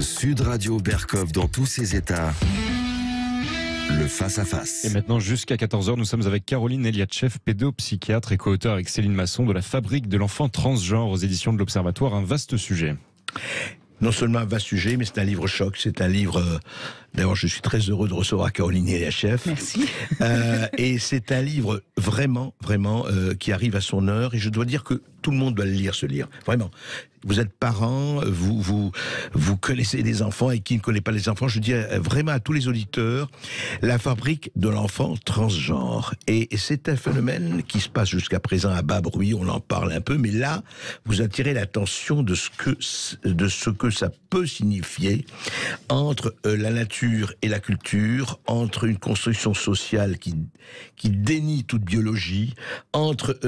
Sud Radio Berkov dans tous ses états. Le face-à-face. Et maintenant, jusqu'à 14h, nous sommes avec Caroline Eliatchev, pédopsychiatre et co-auteur avec Céline Masson de La fabrique de l'enfant transgenre aux éditions de l'Observatoire. Un vaste sujet. Non seulement un vaste sujet, mais c'est un livre choc. C'est un livre... D'ailleurs, je suis très heureux de recevoir Caroline Eliatchev. Merci. Et c'est un livre vraiment qui arrive à son heure. Et je dois dire que tout le monde doit le lire, ce livre. Vraiment. Vous êtes parents, vous connaissez des enfants et qui ne connaît pas les enfants. Je dis vraiment à tous les auditeurs, La fabrique de l'enfant transgenre. Et c'est un phénomène qui se passe jusqu'à présent à bas bruit, on en parle un peu, mais là, vous attirez l'attention de ce que ça peut signifier entre la nature et la culture, entre une construction sociale qui dénie toute biologie, entre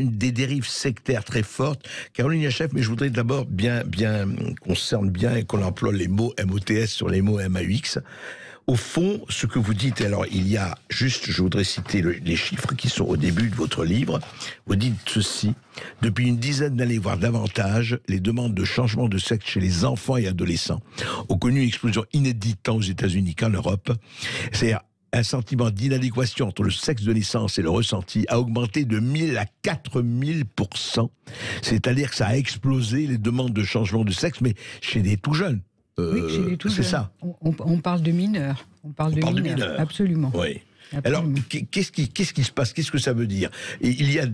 des dérives sectaires très fortes. Caroline Eliatchev, mais je voudrais d'abord bien qu'on cerne bien et qu'on emploie les mots MOTS sur les mots MAUX. Au fond, ce que vous dites, alors il y a juste, je voudrais citer les chiffres qui sont au début de votre livre. Vous dites ceci: depuis une dizaine d'années, voire davantage, les demandes de changement de sexe chez les enfants et adolescents ont connu une explosion inédite tant aux États-Unis qu'en Europe. C'est-à-dire un sentiment d'inadéquation entre le sexe de naissance et le ressenti a augmenté de 1000 à 4000%. C'est-à-dire que ça a explosé les demandes de changement de sexe, mais chez des tout jeunes. Oui, chez les tout c'est jeunes. ça. On parle de mineurs. On parle de mineurs. Absolument. Oui. Absolument. Alors, qu'est-ce qui se passe? Qu'est-ce que ça veut dire? Et il y a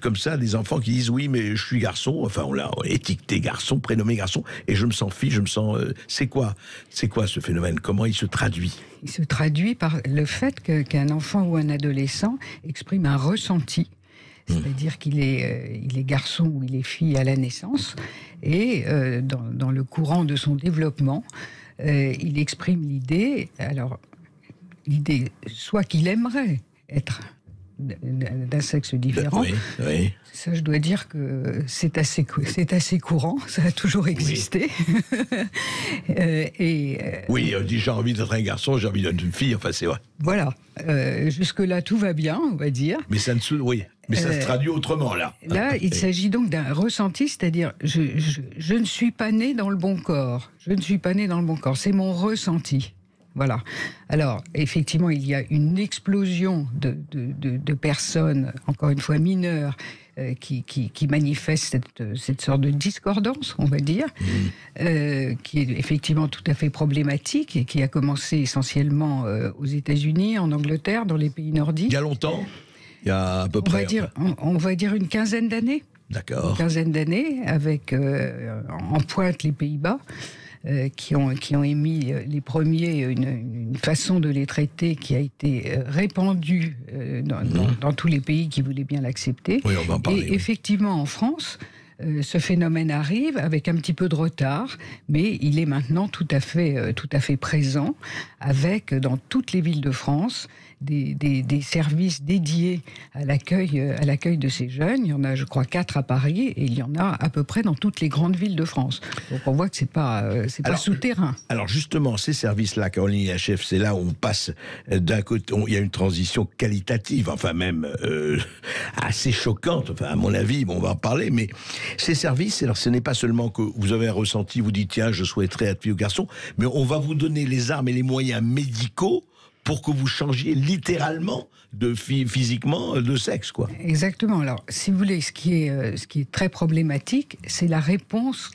comme ça, des enfants qui disent oui, mais je suis garçon. Enfin, on l'a étiqueté garçon, prénommé garçon, et je me sens fille, je me sens. C'est quoi ce phénomène? Comment il se traduit? Il se traduit par le fait qu'un enfant ou un adolescent exprime un ressenti. C'est-à-dire qu'il est garçon ou il est fille à la naissance, et dans le courant de son développement, il exprime l'idée soit qu'il aimerait être d'un sexe différent. Oui. Ça, je dois dire que c'est assez courant, ça a toujours existé. Oui, on dit j'ai envie d'être un garçon, j'ai envie d'être une fille, enfin c'est vrai. Voilà, jusque-là tout va bien, on va dire. Mais ça se traduit autrement là. Là, il s'agit donc d'un ressenti, c'est-à-dire je ne suis pas né dans le bon corps. Je ne suis pas né dans le bon corps, c'est mon ressenti. Voilà. Alors, effectivement, il y a une explosion de personnes, encore une fois mineures, qui manifestent cette sorte de discordance, on va dire, qui est effectivement tout à fait problématique et qui a commencé essentiellement aux États-Unis, en Angleterre, dans les pays nordiques. Il y a longtemps? Il y a à peu près... On va dire une quinzaine d'années. D'accord. Une quinzaine d'années, avec en pointe les Pays-Bas. Qui ont émis les premiers une façon de les traiter qui a été répandue dans tous les pays qui voulaient bien l'accepter. Oui, on va en parler. Et effectivement, en France, ce phénomène arrive avec un petit peu de retard, mais il est maintenant tout à fait présent, avec dans toutes les villes de France des services dédiés à l'accueil de ces jeunes. Il y en a, je crois, 4 à Paris, et il y en a à peu près dans toutes les grandes villes de France. Donc on voit que c'est pas souterrain. Alors justement, ces services-là, Caroline Eliatchev, c'est là où on passe d'un côté, il y a une transition qualitative, enfin même assez choquante, enfin à mon avis, on va en parler, mais ces services, alors ce n'est pas seulement que vous avez un ressenti, vous dites tiens, je souhaiterais être fille ou garçon, mais on va vous donner les armes et les moyens médicaux pour que vous changiez littéralement physiquement de sexe, quoi. Exactement. Alors, si vous voulez, ce qui est très problématique, c'est la réponse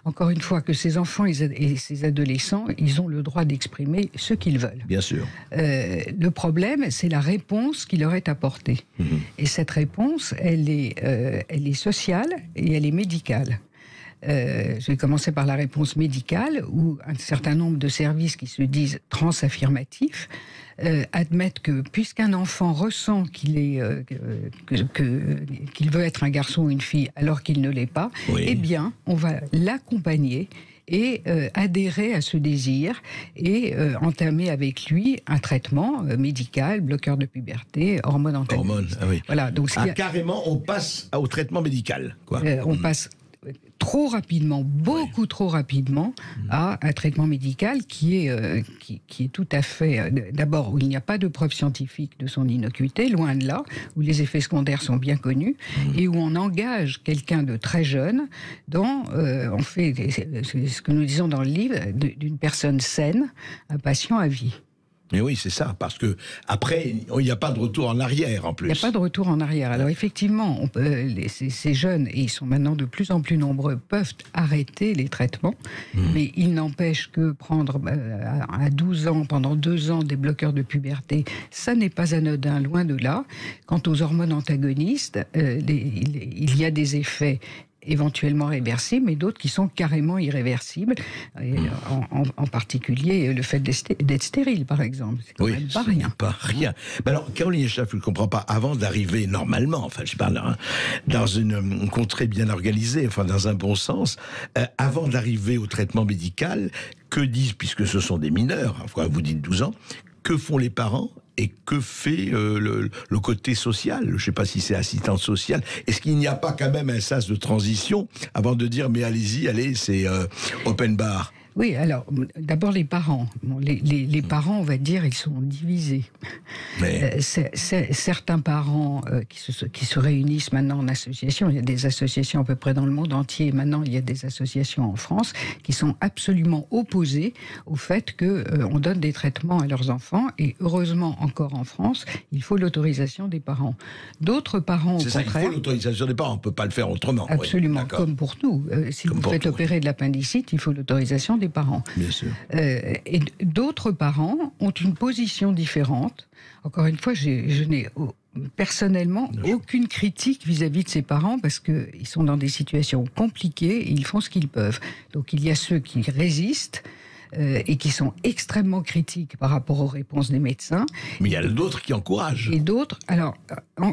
encore une fois, que ces enfants et ces adolescents, ils ont le droit d'exprimer ce qu'ils veulent. Bien sûr. Le problème, c'est la réponse qui leur est apportée. Et cette réponse, elle est sociale et elle est médicale. Je vais commencer par la réponse médicale, où un certain nombre de services qui se disent transaffirmatifs admettent que puisqu'un enfant ressent qu'il veut être un garçon ou une fille alors qu'il ne l'est pas, oui, eh bien, on va l'accompagner et adhérer à ce désir et entamer avec lui un traitement médical, bloqueur de puberté, hormones antagonistes. Hormones, ah oui. Voilà, donc carrément, on passe au traitement médical, quoi. On passe trop rapidement, beaucoup trop rapidement, à un traitement médical qui est tout à fait... D'abord, où il n'y a pas de preuve scientifique de son innocuité, loin de là, où les effets secondaires sont bien connus, et où on engage quelqu'un de très jeune dans... on fait, c'est ce que nous disons dans le livre, d'une personne saine, un patient à vie. Mais oui, c'est ça, parce que après, il n'y a pas de retour en arrière, en plus. Il n'y a pas de retour en arrière. Alors effectivement, ces jeunes, et ils sont maintenant de plus en plus nombreux, peuvent arrêter les traitements, mais il n'empêche que prendre à 12 ans, pendant 2 ans, des bloqueurs de puberté, ça n'est pas anodin, loin de là. Quant aux hormones antagonistes, il y a des effets éventuellement réversibles, mais d'autres qui sont carrément irréversibles, en particulier le fait d'être stérile, par exemple. C'est quand même pas rien. Pas rien. Mais alors, Caroline Echaff, je ne comprends pas, avant d'arriver normalement, enfin, je parle dans une contrée bien organisée, enfin, dans un bon sens, avant d'arriver au traitement médical, que disent, puisque ce sont des mineurs, enfin, vous dites 12 ans, que font les parents et que fait le côté social? Je ne sais pas si c'est assistante sociale. Est-ce qu'il n'y a pas quand même un sas de transition avant de dire mais allez, c'est open bar? Oui, alors, d'abord les parents. Bon, les parents, on va dire, ils sont divisés. Mais... certains parents qui se réunissent maintenant en association, il y a des associations à peu près dans le monde entier, maintenant il y a des associations en France, qui sont absolument opposées au fait qu'on donne des traitements à leurs enfants, et heureusement, encore en France, il faut l'autorisation des parents. D'autres parents, au contraire... C'est ça, il faut l'autorisation des parents, on ne peut pas le faire autrement. Absolument, oui, comme pour nous. Si vous faites opérer de l'appendicite, il faut l'autorisation des parents. Bien sûr. Et d'autres parents ont une position différente. Encore une fois, je n'ai personnellement aucune critique vis-à-vis de ces parents parce qu'ils sont dans des situations compliquées et ils font ce qu'ils peuvent. Donc il y a ceux qui résistent et qui sont extrêmement critiques par rapport aux réponses des médecins. Mais il y a d'autres qui encouragent. Et d'autres, alors,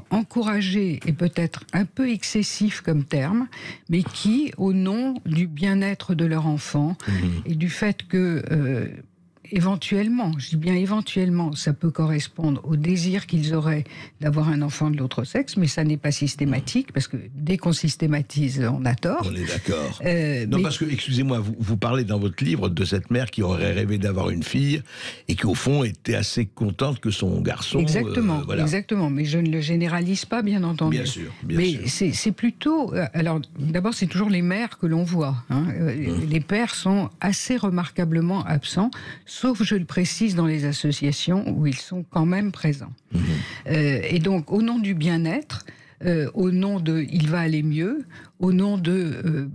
encourager est peut-être un peu excessif comme terme, mais qui, au nom du bien-être de leur enfant et du fait que... éventuellement, je dis bien éventuellement, ça peut correspondre au désir qu'ils auraient d'avoir un enfant de l'autre sexe, mais ça n'est pas systématique, parce que dès qu'on systématise, on a tort. On est d'accord. Non, parce que, excusez-moi, vous parlez dans votre livre de cette mère qui aurait rêvé d'avoir une fille, et qui, au fond, était assez contente que son garçon... Exactement, voilà. Exactement, mais je ne le généralise pas, bien entendu. Bien sûr, mais c'est plutôt... Alors, d'abord, c'est toujours les mères que l'on voit. Hein. Les pères sont assez remarquablement absents, sauf, je le précise, dans les associations où ils sont quand même présents. Et donc, au nom du bien-être, au nom de « il va aller mieux », au nom de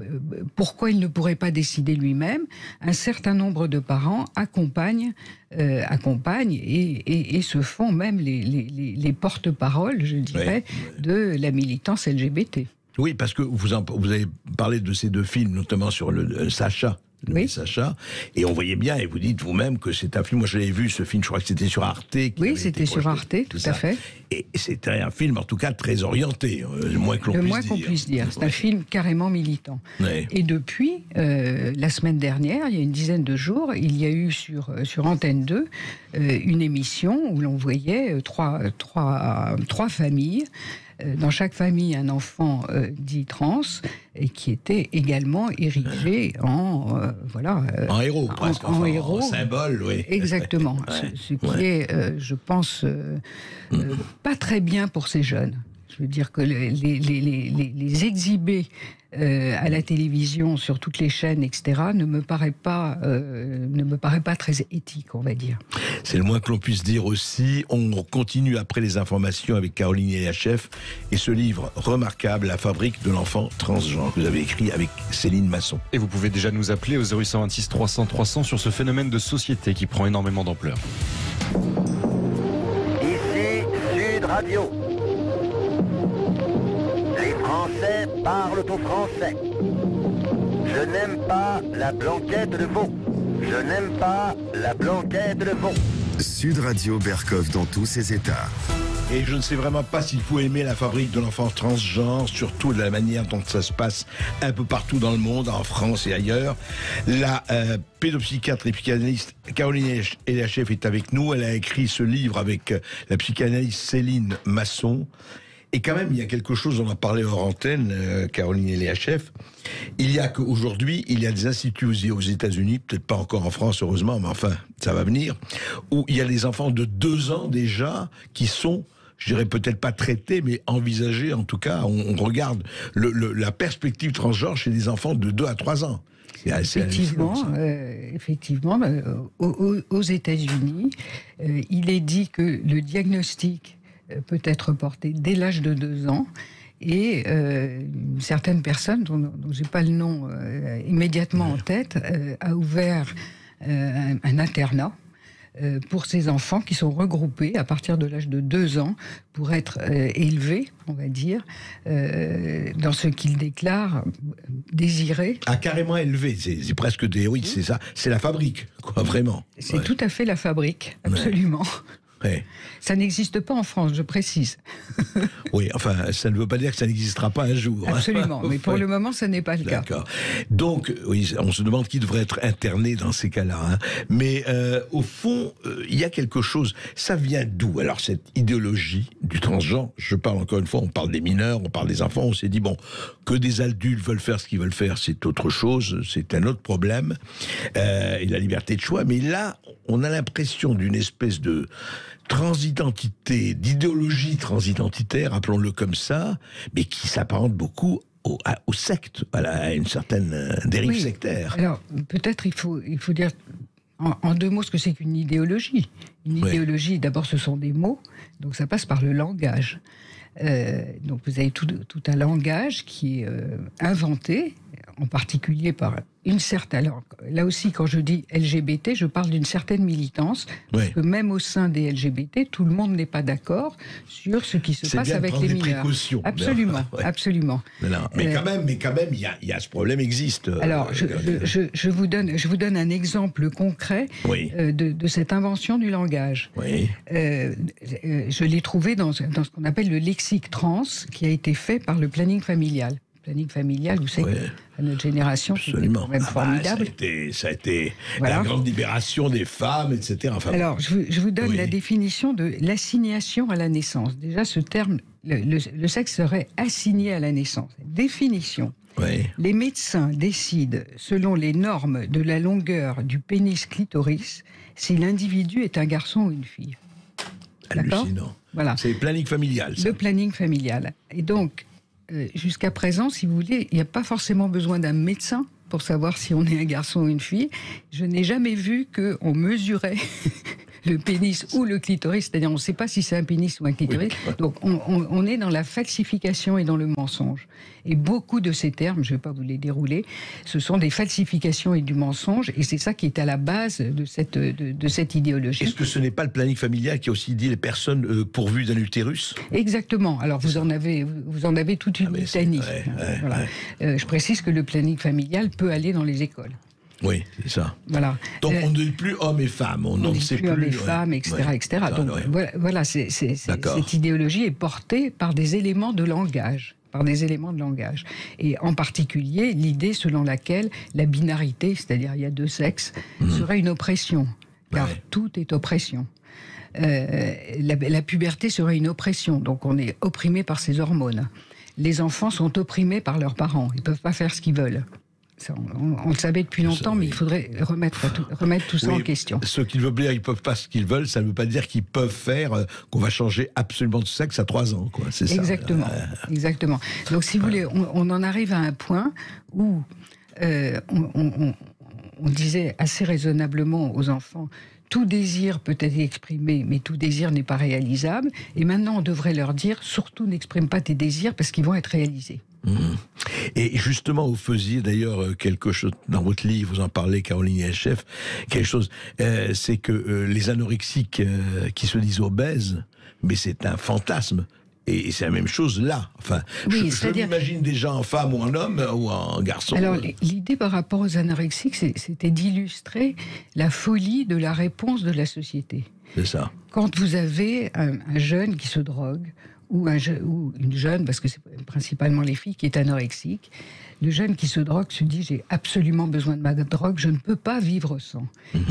pourquoi il ne pourrait pas décider lui-même, un certain nombre de parents accompagnent et se font même les porte-paroles, je dirais, de la militance LGBT. Oui, parce que vous avez parlé de ces 2 films, notamment sur le Sacha. Sacha, et on voyait bien, et vous dites vous-même que c'est un film, moi je l'ai vu, ce film, je crois que c'était sur Arte. Oui, c'était sur Arte, tout à fait. Et c'était un film, en tout cas, très orienté, le moins qu'on puisse dire. C'est un film carrément militant. Et depuis, la semaine dernière, il y a une dizaine de jours, il y a eu sur Antenne 2 une émission où l'on voyait trois familles. Dans chaque famille, un enfant dit trans, et qui était également érigé en en héros, presque. En héros. En symbole, oui. Exactement. Ce qui est, je pense, pas très bien pour ces jeunes. Je veux dire que les exhiber à la télévision, sur toutes les chaînes, etc., ne me paraît pas très éthique, on va dire. C'est le moins que l'on puisse dire aussi. On continue après les informations avec Caroline Echaff et ce livre remarquable, La fabrique de l'enfant transgenre, que vous avez écrit avec Céline Masson. Et vous pouvez déjà nous appeler au 0826 300 300 sur ce phénomène de société qui prend énormément d'ampleur. Ici Sud Radio. Les Français parlent au français. Je n'aime pas la blanquette de veau. Je n'aime pas la blanquette de veau. Sud Radio Berkov dans tous ses états. Et je ne sais vraiment pas s'il faut aimer la fabrique de l'enfant transgenre, surtout de la manière dont ça se passe un peu partout dans le monde, en France et ailleurs. La pédopsychiatre et psychanalyste Caroline Echaff est avec nous. Elle a écrit ce livre avec la psychanalyste Céline Masson. Et quand même, il y a quelque chose, on en parlait hors antenne, Caroline Eliachev. Il y a qu'aujourd'hui, il y a des instituts aux États-Unis, peut-être pas encore en France, heureusement, mais enfin, ça va venir, où il y a des enfants de 2 ans déjà qui sont, je dirais peut-être pas traités, mais envisagés, en tout cas, on regarde la perspective transgenre chez des enfants de 2 à 3 ans. Effectivement, aux États-Unis, il est dit que le diagnostic peut être porté dès l'âge de 2 ans. Et certaines personnes, dont je n'ai pas le nom immédiatement en tête, a ouvert un internat pour ces enfants qui sont regroupés à partir de l'âge de 2 ans pour être élevés, on va dire, dans ce qu'ils déclarent désirer. Ah, carrément élevé, c'est presque des... Oui, c'est ça, c'est la fabrique, quoi, vraiment. C'est tout à fait la fabrique, absolument. Ouais. Ça n'existe pas en France, je précise. Oui, enfin, ça ne veut pas dire que ça n'existera pas un jour. Absolument, mais pour le moment, ça n'est pas le cas. D'accord. Donc, oui, on se demande qui devrait être interné dans ces cas-là. Hein. Mais au fond, il y a quelque chose. Ça vient d'où? Alors, cette idéologie du transgenre, je parle encore une fois, on parle des mineurs, on parle des enfants, on s'est dit, bon, que des adultes veulent faire ce qu'ils veulent faire, c'est autre chose, c'est un autre problème. Et la liberté de choix. Mais là, on a l'impression d'une espèce de transidentité, d'idéologie transidentitaire, appelons-le comme ça, mais qui s'apparente beaucoup aux sectes, voilà, à une certaine dérive sectaire. Alors, peut-être il faut dire en 2 mots ce que c'est qu'une idéologie. Une idéologie, d'abord, ce sont des mots, donc ça passe par le langage. Donc vous avez tout un langage qui est inventé, en particulier par une certaine... Alors là aussi, quand je dis LGBT, je parle d'une certaine militance, parce que même au sein des LGBT, tout le monde n'est pas d'accord sur ce qui se passe avec les mineurs. Absolument, absolument. Mais quand même, il y a ce problème existe. Alors, je vous donne un exemple concret de cette invention du langage. Oui. Je l'ai trouvé dans ce qu'on appelle le lexique trans, qui a été fait par le planning familial. Planning familial, vous savez, à notre génération, c'est quand même formidable. Ça a été la grande libération des femmes, etc. Enfin, alors, je vous donne la définition de l'assignation à la naissance. Déjà, ce terme, le sexe serait assigné à la naissance. Définition. Les médecins décident, selon les normes de la longueur du pénis clitoris, si l'individu est un garçon ou une fille. Hallucinant. Voilà. C'est le planning familial, ça. Le planning familial. Et donc, jusqu'à présent, si vous voulez, il n'y a pas forcément besoin d'un médecin pour savoir si on est un garçon ou une fille. Je n'ai jamais vu qu'on mesurait le pénis ou le clitoris, c'est-à-dire on ne sait pas si c'est un pénis ou un clitoris. Donc on est dans la falsification et dans le mensonge. Et beaucoup de ces termes, je ne vais pas vous les dérouler, ce sont des falsifications et du mensonge, et c'est ça qui est à la base de cette idéologie. Est-ce que ce n'est pas le planning familial qui a aussi dit les personnes pourvues d'un utérus? Exactement. Alors vous en avez toute une litanie. Je précise que le planning familial peut aller dans les écoles. Oui, c'est ça. Voilà. Donc on ne dit plus hommes et femmes, on ne sait plus hommes et femmes, etc., etc. Donc voilà, cette idéologie est portée par des éléments de langage. Et en particulier, l'idée selon laquelle la binarité, c'est-à-dire il y a 2 sexes, serait une oppression, car tout est oppression. La puberté serait une oppression, donc on est opprimé par ces hormones. Les enfants sont opprimés par leurs parents, ils ne peuvent pas faire ce qu'ils veulent. Ça, on le savait depuis longtemps, mais il faudrait remettre tout ça en question. Ceux qui veulent dire qu'ils ne peuvent pas ce qu'ils veulent, ça ne veut pas dire qu'ils peuvent faire qu'on va changer absolument de sexe à 3 ans. Quoi. C'est exactement, ça. Exactement. Donc si vous voulez, on en arrive à un point où on disait assez raisonnablement aux enfants, tout désir peut être exprimé, mais tout désir n'est pas réalisable. Et maintenant, on devrait leur dire, surtout n'exprime pas tes désirs parce qu'ils vont être réalisés. Et justement, vous faisiez d'ailleurs quelque chose, dans votre livre, vous en parlez, Caroline Eliachev, quelque chose, c'est que les anorexiques qui se disent obèses, mais c'est un fantasme. Et c'est la même chose là. Enfin, je m'imagine déjà en femme ou en homme ou en garçon. Alors, l'idée par rapport aux anorexiques, c'était d'illustrer la folie de la réponse de la société. C'est ça. Quand vous avez un jeune qui se drogue, ou une jeune, parce que c'est principalement les filles, qui est anorexique, le jeune qui se drogue se dit j'ai absolument besoin de ma drogue, je ne peux pas vivre sans.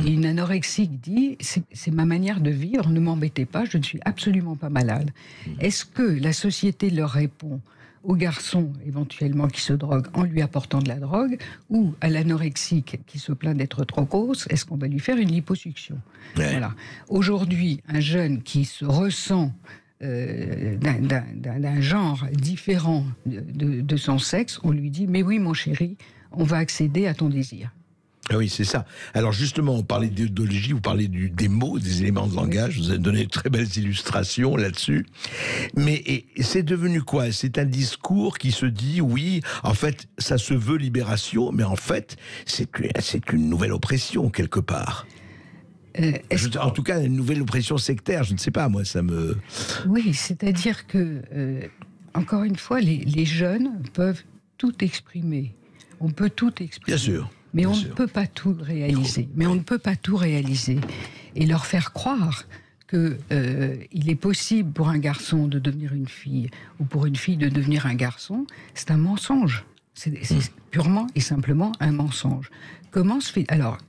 Et une anorexique dit c'est ma manière de vivre, ne m'embêtez pas, je ne suis absolument pas malade. Est-ce que la société leur répond aux garçons éventuellement qui se droguent en lui apportant de la drogue, ou à l'anorexique qui se plaint d'être trop grosse, est-ce qu'on va lui faire une liposuction? Voilà. Aujourd'hui, un jeune qui se ressent d'un genre différent de son sexe, on lui dit mais oui mon chéri, on va accéder à ton désir. Ah oui, c'est ça. Alors justement, on parlait d'idéologie, vous parlez des mots, des éléments de langage, vous avez donné de très belles illustrations là-dessus. Mais c'est devenu quoi? C'est un discours qui se dit, oui, en fait, ça se veut libération, mais en fait, c'est une nouvelle oppression, quelque part. En tout cas, une nouvelle oppression sectaire, je ne sais pas, moi, ça me... Oui, c'est-à-dire que, encore une fois, les jeunes peuvent tout exprimer. On peut tout exprimer. Bien sûr. Mais on ne peut pas tout réaliser. Mais on ne peut pas tout réaliser. Et leur faire croire qu'il est possible pour un garçon de devenir une fille, ou pour une fille de devenir un garçon, c'est un mensonge. C'est purement et simplement un mensonge. Comment se fait... Alors,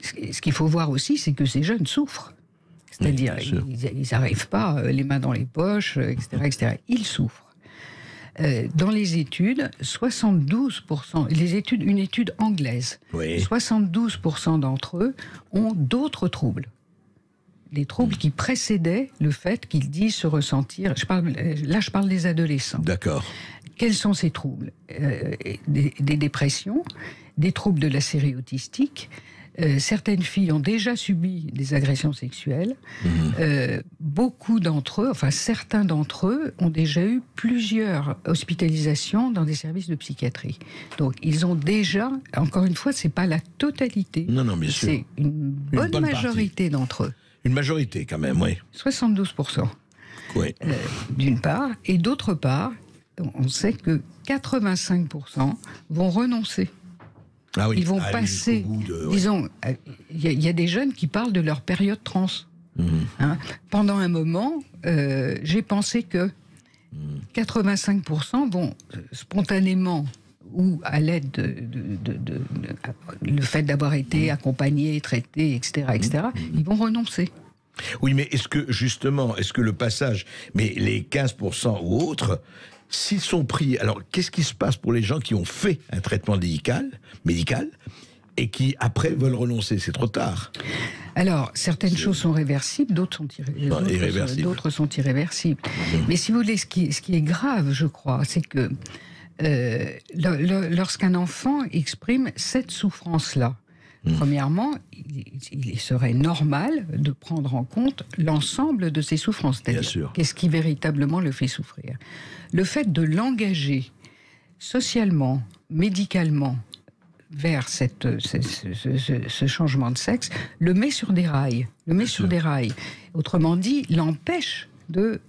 ce qu'il faut voir aussi, c'est que ces jeunes souffrent. C'est-à-dire, ils n'arrivent pas les mains dans les poches, etc., etc. Ils souffrent. Dans les études, 72%, une étude anglaise, 72% d'entre eux ont d'autres troubles. Des troubles qui précédaient le fait qu'ils disent se ressentir... je parle des adolescents. D'accord. Quels sont ces troubles? Des dépressions, des troubles de la série autistique. Certaines filles ont déjà subi des agressions sexuelles. Beaucoup d'entre eux, enfin certains d'entre eux, ont déjà eu plusieurs hospitalisations dans des services de psychiatrie. Donc ils ont déjà, encore une fois, c'est pas la totalité. Non, bien sûr. C'est une bonne majorité d'entre eux. Une majorité quand même, oui. 72%. Oui. D'une part. Et d'autre part, on sait que 85% vont renoncer. Ah oui, ils vont passer, disons, il y a des jeunes qui parlent de leur période trans. Pendant un moment, j'ai pensé que 85% vont spontanément, ou à l'aide de le fait d'avoir été accompagnés, traités, etc., ils vont renoncer. Oui, mais est-ce que le passage, mais les 15% ou autres, s'ils sont pris... Alors, qu'est-ce qui se passe pour les gens qui ont fait un traitement médical et qui, après, veulent renoncer? C'est trop tard. Alors, certaines choses sont réversibles, d'autres sont irréversibles. Mais si vous voulez, ce qui est grave, je crois, c'est que lorsqu'un enfant exprime cette souffrance-là, premièrement, il serait normal de prendre en compte l'ensemble de ses souffrances. C'est-à-dire, qu'est-ce qui véritablement le fait souffrir? Le fait de l'engager socialement, médicalement, vers ce changement de sexe, le met sur des rails. Autrement dit, l'empêche de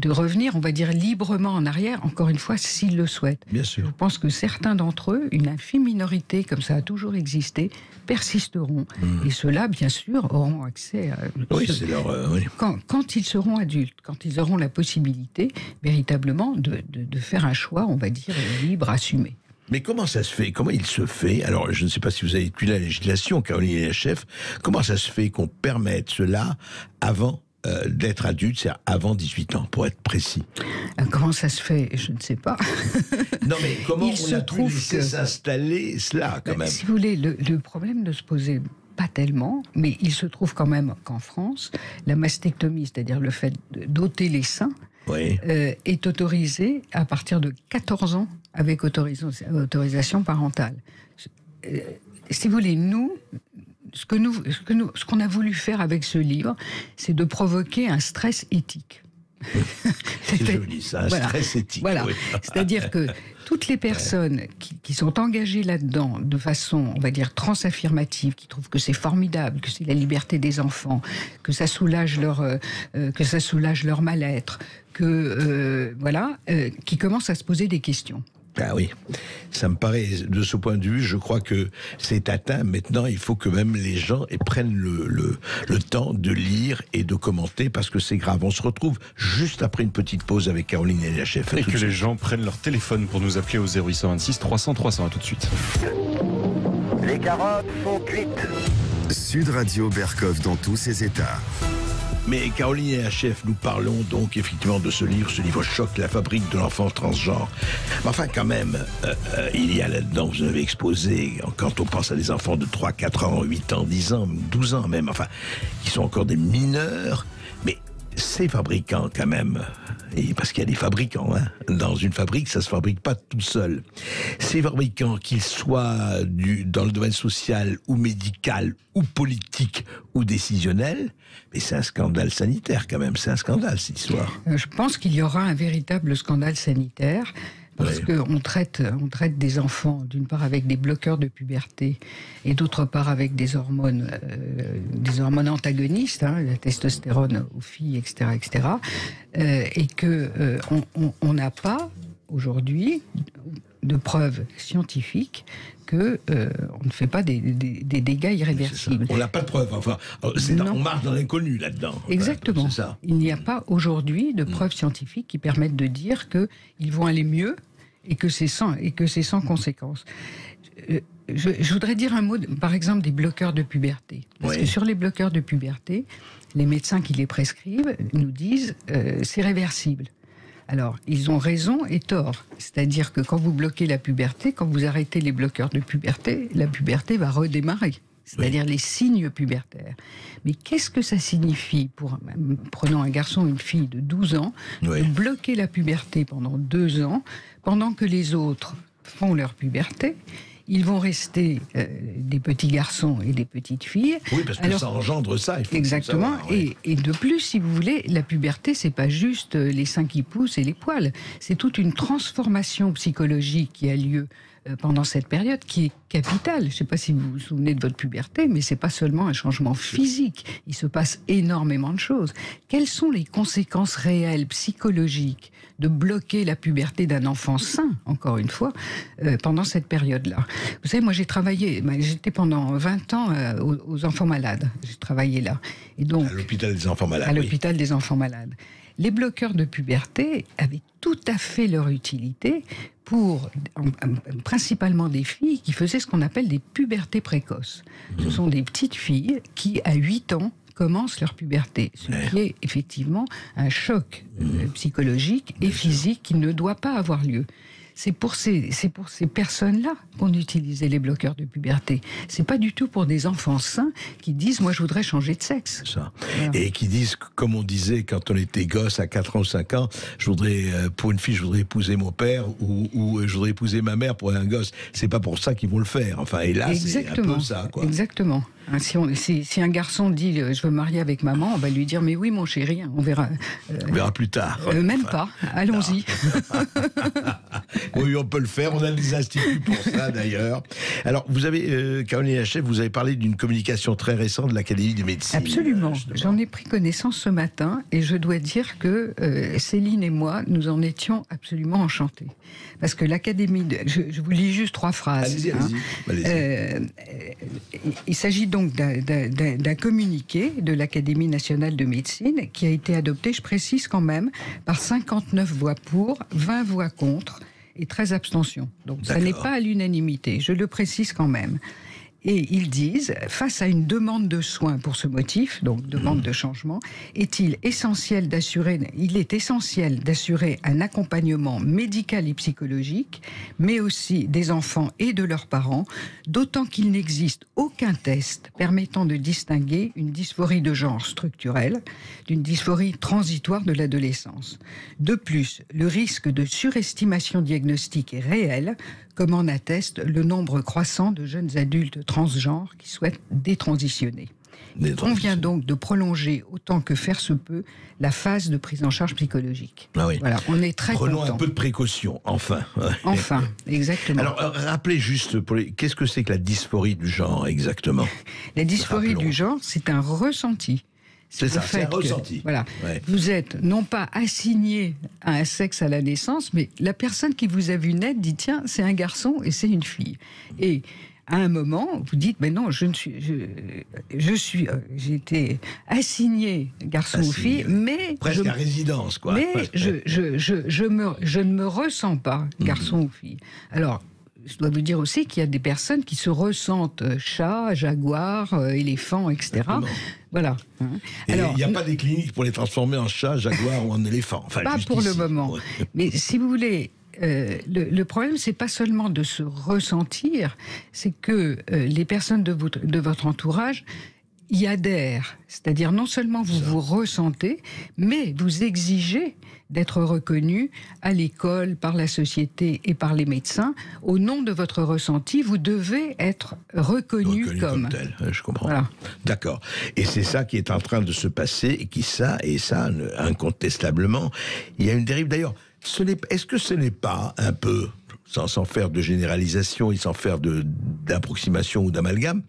revenir, on va dire, librement en arrière, encore une fois, s'ils le souhaitent. Bien sûr. Je pense que certains d'entre eux, une infime minorité, comme ça a toujours existé, persisteront. Et ceux-là, bien sûr, auront accès à... Oui, c'est leur... Quand ils seront adultes, quand ils auront la possibilité, véritablement, de faire un choix, on va dire, libre, assumé. Mais comment ça se fait? Comment il se fait? Alors, je ne sais pas si vous avez étudié la législation, Caroline et la chef. Comment ça se fait qu'on permette cela avant d'être adulte, c'est avant 18 ans, pour être précis? Comment ça se fait? Je ne sais pas. Non, mais comment on a pu laisser s'installer cela, quand même? Si vous voulez, le problème ne se posait pas tellement, mais il se trouve quand même qu'en France, la mastectomie, c'est-à-dire le fait d'ôter les seins, est autorisée à partir de 14 ans avec autorisation parentale. Si vous voulez, ce qu'on a voulu faire avec ce livre, c'est de provoquer un stress éthique. C'est joli, ça, un stress éthique. Voilà. C'est-à-dire que toutes les personnes qui sont engagées là-dedans de façon, on va dire, transaffirmative, qui trouvent que c'est formidable, que c'est la liberté des enfants, que ça soulage leur mal-être, qui commencent à se poser des questions. Ah oui, ça me paraît, de ce point de vue, je crois que c'est atteint. Maintenant, il faut que même les gens prennent le temps de lire et de commenter, parce que c'est grave. On se retrouve juste après une petite pause avec Caroline et la chef. Et que les gens prennent leur téléphone pour nous appeler au 0826 300 300. À tout de suite. Les carottes sont cuites. Sud Radio Berkov dans tous ses états. Mais Caroline et la chef, nous parlons donc effectivement de ce livre choc, La fabrique de l'enfant transgenre. Mais enfin, quand même, il y a là-dedans, vous avez exposé, quand on pense à des enfants de 3, 4 ans, 8 ans, 10 ans, 12 ans même, enfin, qui sont encore des mineurs, mais ces fabricants quand même, et parce qu'il y a des fabricants, hein, dans une fabrique, ça se fabrique pas tout seul. Ces fabricants, qu'ils soient dans le domaine social ou médical ou politique ou décisionnel, mais c'est un scandale sanitaire quand même, c'est un scandale cette histoire. Je pense qu'il y aura un véritable scandale sanitaire. Parce qu'on traite des enfants, d'une part avec des bloqueurs de puberté, et d'autre part avec des hormones antagonistes, hein, la testostérone aux filles, etc., etc., et que on n'a pas aujourd'hui de preuves scientifiques que on ne fait pas des dégâts irréversibles. On n'a pas de preuves. Enfin, on marche dans l'inconnu là-dedans. Exactement. Enfin, c'est ça. Il n'y a pas aujourd'hui de preuves scientifiques qui permettent de dire qu'ils vont aller mieux et que c'est sans conséquence. Je voudrais dire un mot, par exemple, des bloqueurs de puberté. Parce que sur les bloqueurs de puberté, les médecins qui les prescrivent nous disent c'est réversible. Alors, ils ont raison et tort. C'est-à-dire que quand vous bloquez la puberté, quand vous arrêtez les bloqueurs de puberté, la puberté va redémarrer. C'est-à-dire les signes pubertaires. Mais qu'est-ce que ça signifie prenons un garçon ou une fille de 12 ans, de bloquer la puberté pendant 2 ans, pendant que les autres font leur puberté? Ils vont rester des petits garçons et des petites filles. Oui, parce que ça engendre ça. Il faut exactement. Savoir, et de plus, si vous voulez, la puberté, c'est pas juste les seins qui poussent et les poils. C'est toute une transformation psychologique qui a lieu pendant cette période, qui est capitale. Je ne sais pas si vous vous souvenez de votre puberté, mais c'est pas seulement un changement physique. Il se passe énormément de choses. Quelles sont les conséquences réelles, psychologiques, de bloquer la puberté d'un enfant sain, encore une fois, pendant cette période-là? Vous savez, moi j'étais pendant 20 ans aux enfants malades. J'ai travaillé là. Et donc, à l'hôpital des enfants malades. À l'hôpital des enfants malades. Les bloqueurs de puberté avaient tout à fait leur utilité pour principalement des filles qui faisaient ce qu'on appelle des pubertés précoces. Ce sont des petites filles qui, à 8 ans, commencent leur puberté, ce qui est effectivement un choc psychologique et physique qui ne doit pas avoir lieu. C'est pour ces personnes-là qu'on utilisait les bloqueurs de puberté. C'est pas du tout pour des enfants sains qui disent « moi je voudrais changer de sexe ». Ça. Voilà. Et qui disent, comme on disait quand on était gosse à 4 ans ou 5 ans, pour une fille je voudrais épouser mon père ou je voudrais épouser ma mère pour un gosse. C'est pas pour ça qu'ils vont le faire. Enfin, et là c'est un peu ça, quoi. Exactement. Si un garçon dit « je veux me marier avec maman », on va lui dire « mais oui mon chéri, on verra ». On verra plus tard. Même pas, allons-y. Oui, on peut le faire, on a des instituts pour ça d'ailleurs. Alors, vous avez, Caroline Hachef, vous avez parlé d'une communication très récente de l'Académie de médecine. Absolument, j'en ai pris connaissance ce matin et je dois dire que Céline et moi, nous en étions absolument enchantés. Parce que l'Académie, je vous lis juste 3 phrases. Allez-y. Il s'agit donc d'un communiqué de l'Académie nationale de médecine qui a été adopté, je précise quand même, par 59 voix pour, 20 voix contre et 13 abstentions. Donc ça n'est pas à l'unanimité, je le précise quand même. Et ils disent, face à une demande de soins pour ce motif, donc demande de changement, il est essentiel d'assurer un accompagnement médical et psychologique, mais aussi des enfants et de leurs parents, d'autant qu'il n'existe aucun test permettant de distinguer une dysphorie de genre structurelle d'une dysphorie transitoire de l'adolescence. De plus, le risque de surestimation diagnostique est réel, comme en atteste le nombre croissant de jeunes adultes transgenres qui souhaitent détransitionner. Il convient donc de prolonger autant que faire se peut la phase de prise en charge psychologique. Ah oui. Voilà, on est très Prenons contents. un peu de précaution, enfin. Enfin, exactement. Alors, rappelez juste, qu'est-ce que c'est que la dysphorie du genre, exactement? La dysphorie du genre, c'est un ressenti. C'est ça, c'est un que, ressenti. voilà, Ouais. vous êtes non pas assigné à un sexe à la naissance, mais la personne qui vous a vu naître dit tiens, c'est un garçon et c'est une fille. Et à un moment, vous dites mais non, j'ai été assigné garçon ou Assigné, fille, oui. mais Presque à résidence, quoi. mais je ne me ressens pas garçon ou fille. Alors, je dois vous dire aussi qu'il y a des personnes qui se ressentent chat, jaguar, éléphant, etc. Exactement. Voilà. Hein. Et Alors, il n'y a pas des cliniques pour les transformer en chat, jaguar ou en éléphant. Enfin, pas juste pour le ici. moment. Ouais. Mais si vous voulez, le problème, c'est pas seulement de se ressentir, c'est que les personnes de votre entourage y adhèrent. C'est-à-dire non seulement vous vous ressentez, mais vous exigez d'être reconnu à l'école, par la société et par les médecins. Au nom de votre ressenti, vous devez être reconnu comme tel. Je comprends. Voilà. D'accord. Et c'est ça qui est en train de se passer, et ça, incontestablement, il y a une dérive. D'ailleurs, est-ce que ce n'est pas un peu, sans faire de généralisation et sans faire d'approximation ou d'amalgame,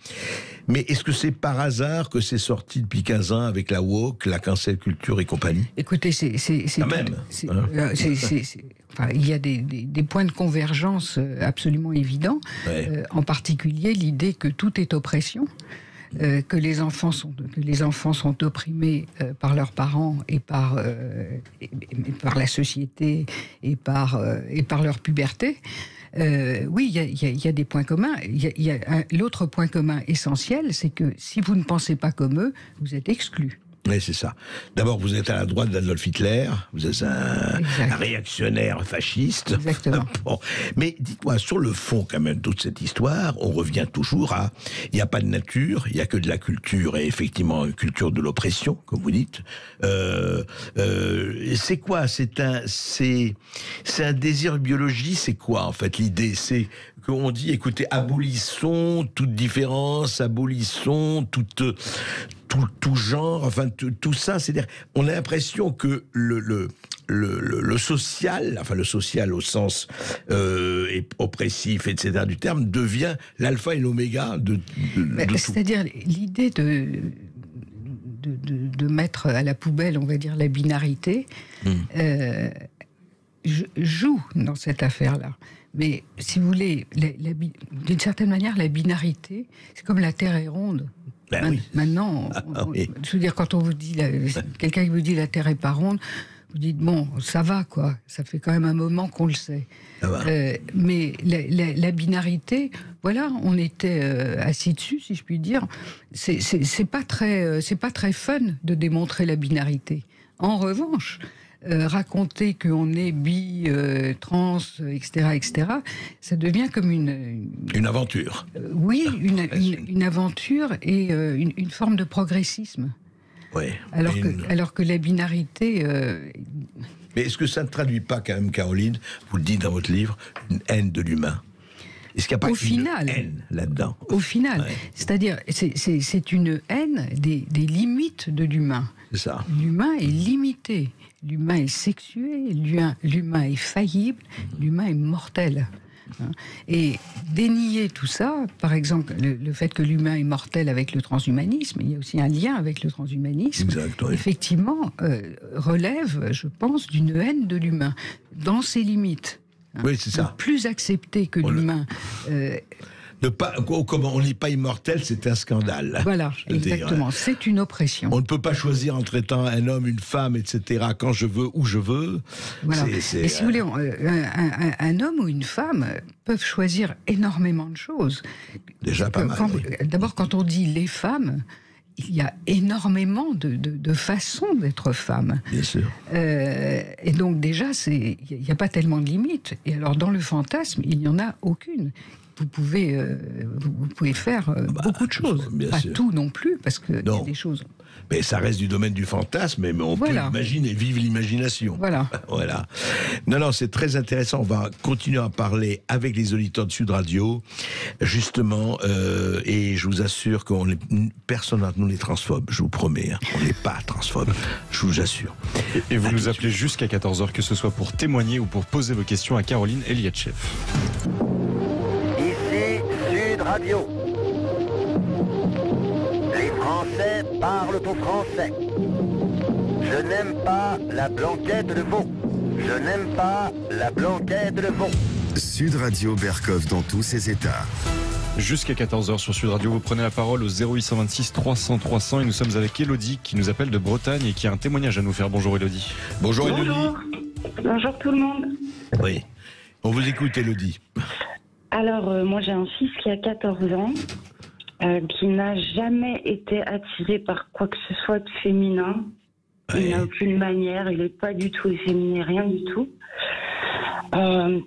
mais est-ce que c'est par hasard que c'est sorti depuis 15 ans avec la woke, la cancel culture et compagnie? Écoutez, c'est quand même. Enfin, il y a des points de convergence absolument évidents, Ouais. en particulier l'idée que tout est oppression. Que les enfants sont opprimés par leurs parents et par la société et par leur puberté. Oui, il y a des points communs. L'autre point commun essentiel, c'est que si vous ne pensez pas comme eux, vous êtes exclu. Oui, c'est ça. D'abord, vous êtes à la droite d'Adolf Hitler, vous êtes un réactionnaire fasciste. Exactement. Bon. Mais dites-moi, sur le fond, quand même, toute cette histoire, on revient toujours à il n'y a pas de nature, il n'y a que de la culture, et effectivement, une culture de l'oppression, comme vous dites. C'est quoi? C'est un désir biologique, c'est quoi, en fait, l'idée? C'est qu'on dit, écoutez, abolissons toute différence, abolissons tout genre, enfin tout ça, c'est-à-dire, on a l'impression que le social, enfin le social au sens oppressif, etc. du terme, devient l'alpha et l'oméga de tout. C'est-à-dire l'idée de mettre à la poubelle, on va dire, la binarité, joue dans cette affaire-là. Mais si vous voulez, d'une certaine manière, la binarité, c'est comme la Terre est ronde. Ben oui. Maintenant, oui. je veux dire, quand on vous dit, quelqu'un qui vous dit la Terre est pas ronde, vous dites bon, ça va quoi, ça fait quand même un moment qu'on le sait. Mais la binarité, voilà, on était assis dessus, si je puis dire. C'est pas très fun de démontrer la binarité. En revanche, raconter qu'on est bi, trans, etc., ça devient comme une aventure. Oui, une aventure et une forme de progressisme. Ouais. Alors que la binarité... Mais est-ce que ça ne traduit pas quand même, Caroline, vous le dites dans votre livre, une haine de l'humain? Est-ce qu'il n'y a pas une haine là-dedans? Au final, ouais. C'est-à-dire, c'est une haine des limites de l'humain. C'est ça. L'humain est limité. L'humain est sexué, l'humain est faillible, l'humain est mortel. Et dénier tout ça, par exemple, le fait que l'humain est mortel avec le transhumanisme, il y a aussi un lien avec le transhumanisme, exact, oui. Effectivement, relève, je pense, d'une haine de l'humain, dans ses limites. Oui, c'est ça. Ne plus accepter que l'humain... Comment on n'est pas immortel, c'est un scandale. Voilà, exactement. C'est une oppression. On ne peut pas choisir entre étant un homme, une femme, etc. quand je veux, où je veux. Voilà. Et si vous voulez, un homme ou une femme peuvent choisir énormément de choses. Déjà pas mal. Oui. D'abord, quand on dit les femmes, il y a énormément de façons d'être femme. Bien sûr. Et donc déjà, il n'y a pas tellement de limites. Et alors, dans le fantasme, il n'y en a aucune. Vous pouvez faire beaucoup de choses. Pas sûr. Tout non plus, parce qu'il y a des choses... Mais ça reste du domaine du fantasme, mais on peut imaginer, vivre l'imagination. Voilà. Voilà. Non, c'est très intéressant. On va continuer à parler avec les auditeurs de Sud Radio, justement, et je vous assure que personne d'entre nous n'est transphobe, je vous promets. Hein. On n'est pas transphobe, je vous assure. Et vous nous appelez jusqu'à 14h, que ce soit pour témoigner ou pour poser vos questions à Caroline Eliatchev. Ici Sud Radio. Les Français Français parlent au français. Je n'aime pas la blanquette de veau. Je n'aime pas la blanquette de veau. Sud Radio Berkov dans tous ses états. Jusqu'à 14h sur Sud Radio, vous prenez la parole au 0826 300 300 et nous sommes avec Elodie qui nous appelle de Bretagne et qui a un témoignage à nous faire. Bonjour Elodie. Bonjour Elodie. Bonjour. Bonjour tout le monde. Oui. On vous écoute Elodie. Alors, moi j'ai un fils qui a 14 ans, qui n'a jamais été attiré par quoi que ce soit de féminin. Il n'a aucune manière, il n'est pas du tout efféminé, rien du tout.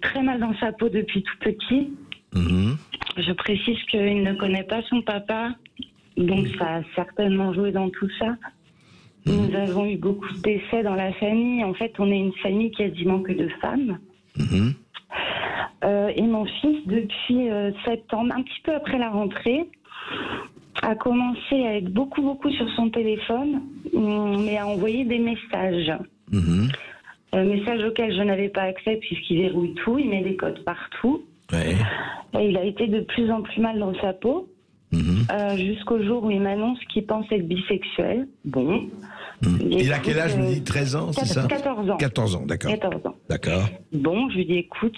Très mal dans sa peau depuis tout petit. Je précise qu'il ne connaît pas son papa, donc ça a certainement joué dans tout ça. Nous avons eu beaucoup de décès dans la famille. En fait, on est une famille quasiment que de femmes. Et mon fils, depuis septembre, un petit peu après la rentrée, a commencé à être beaucoup sur son téléphone, mais à envoyer des messages. Messages auxquels je n'avais pas accès puisqu'il verrouille tout, il met des codes partout. Et il a été de plus en plus mal dans sa peau, jusqu'au jour où il m'annonce qu'il pense être bisexuel. Bon. Il a quel âge, vous dites 13 ans, c'est ça? 14 ans. 14 ans, d'accord. 14 ans. D'accord. Bon, je lui dis, écoute,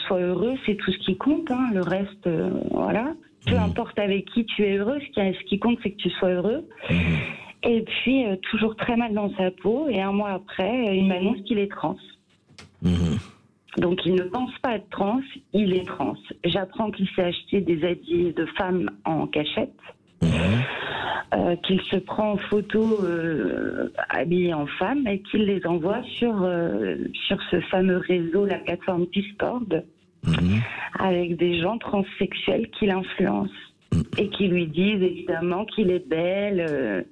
sois heureux, c'est tout ce qui compte, hein. Le reste, voilà. Peu importe avec qui tu es heureux, ce qui compte, c'est que tu sois heureux. Et puis, toujours très mal dans sa peau, et un mois après, il m'annonce qu'il est trans. Donc, il ne pense pas être trans, il est trans. J'apprends qu'il s'est acheté des habits de femmes en cachette, qu'il se prend en photo habillé en femme et qu'il les envoie sur ce fameux réseau, la plateforme Discord, avec des gens transsexuels qui l'influencent et qui lui disent évidemment qu'il est belle,